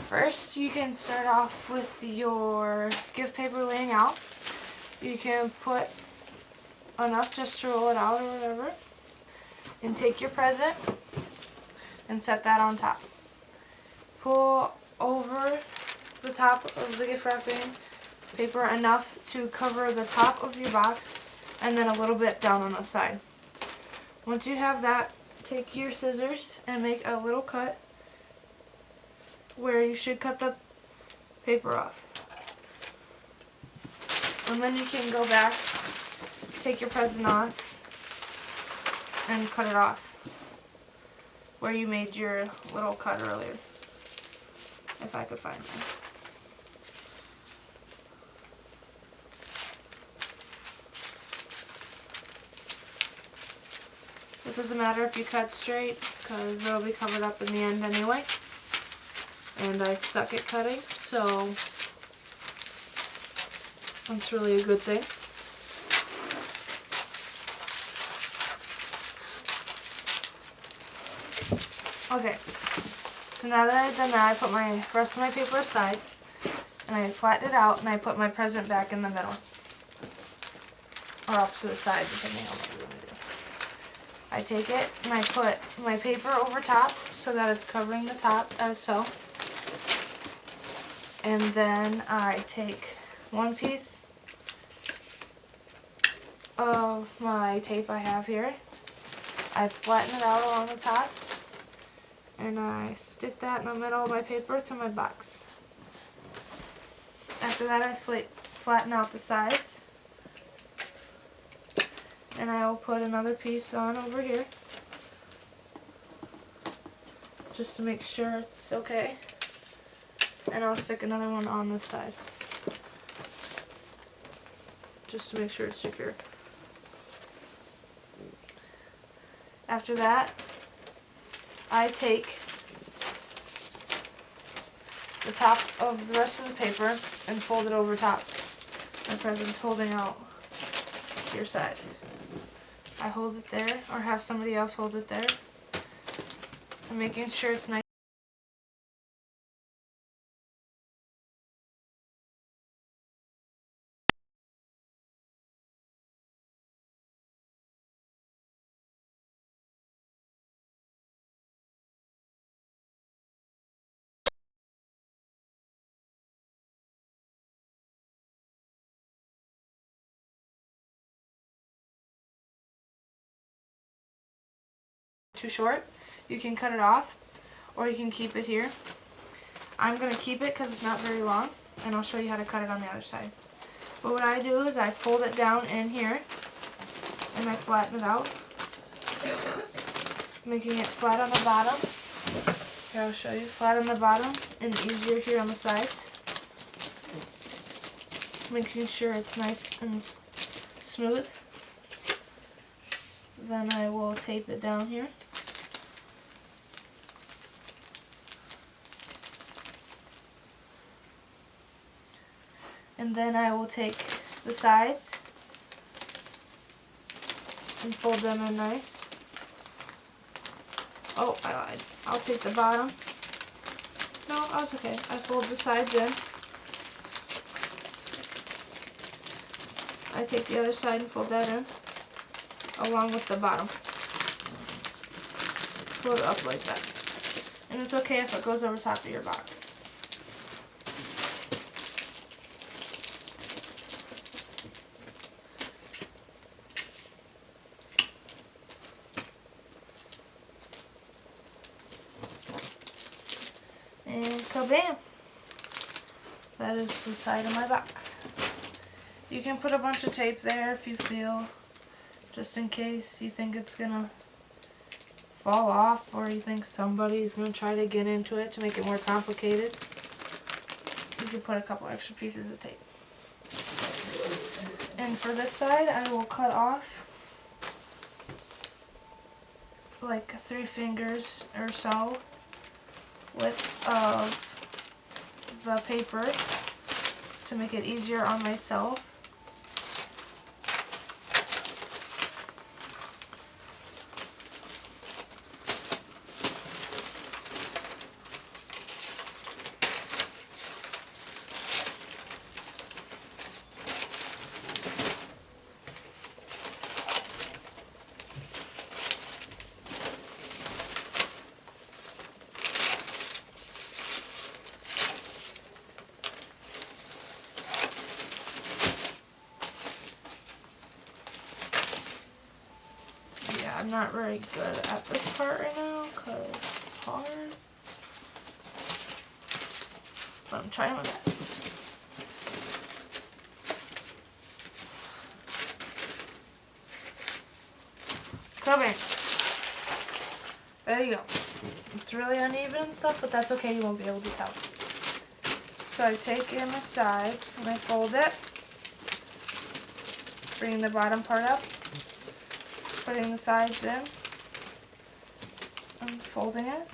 First, you can start off with your gift paper laying out. You can put enough just to roll it out or whatever. And take your present and set that on top. Pull over the top of the gift wrapping paper enough to cover the top of your box and then a little bit down on the side. Once you have that, take your scissors and make a little cut where you should cut the paper off. And then you can go back, take your present off, and cut it off where you made your little cut earlier. If I could find one. It doesn't matter if you cut straight because it'll be covered up in the end anyway. And I suck at cutting, so that's really a good thing. Okay, so now that I've done that, I put my rest of my paper aside, and I flatten it out, and I put my present back in the middle. Or off to the side, depending on what you want to do. I take it, and I put my paper over top, so that it's covering the top, as so. And then I take one piece of my tape I have here. I flatten it out along the top. And I stick that in the middle of my paper to my box. After that, I flatten out the sides. And I will put another piece on over here. Just to make sure it's okay. And I'll stick another one on this side. Just to make sure it's secure. After that, I take the top of the rest of the paper and fold it over top. My present's holding out to your side. I hold it there, or have somebody else hold it there. I'm making sure it's nice. Too short, you can cut it off, or you can keep it here. I'm going to keep it because it's not very long, and I'll show you how to cut it on the other side. But what I do is I fold it down in here, and I flatten it out, making it flat on the bottom. Here, I'll show you. Flat on the bottom, and easier here on the sides. Making sure it's nice and smooth. Then I will tape it down here. And then I will take the sides and fold them in nice. Oh, I lied. I'll take the bottom. No, that was okay. I fold the sides in. I take the other side and fold that in, along with the bottom. Fold it up like that. And it's okay if it goes over top of your box. And kabam! That is the side of my box. You can put a bunch of tape there if you feel, just in case you think it's gonna fall off or you think somebody's gonna try to get into it to make it more complicated. You can put a couple extra pieces of tape. And for this side, I will cut off like 3 fingers or so width of the paper to make it easier on myself. I'm not very good at this part right now because it's hard. But I'm trying my best. Come here. There you go. It's really uneven and stuff, but that's okay. You won't be able to tell. So I take in the sides and I fold it. Bring the bottom part up. Putting the sides in. And folding it.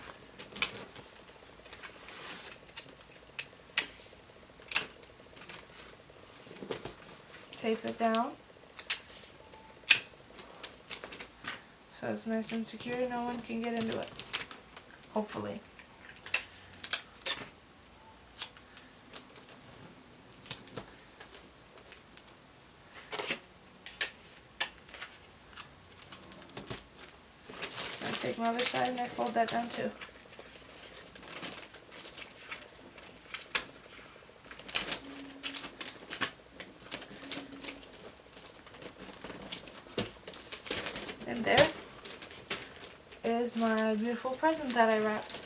Tape it down. So it's nice and secure, no one can get into it. Hopefully. I take my other side and I fold that down too. And there is my beautiful present that I wrapped.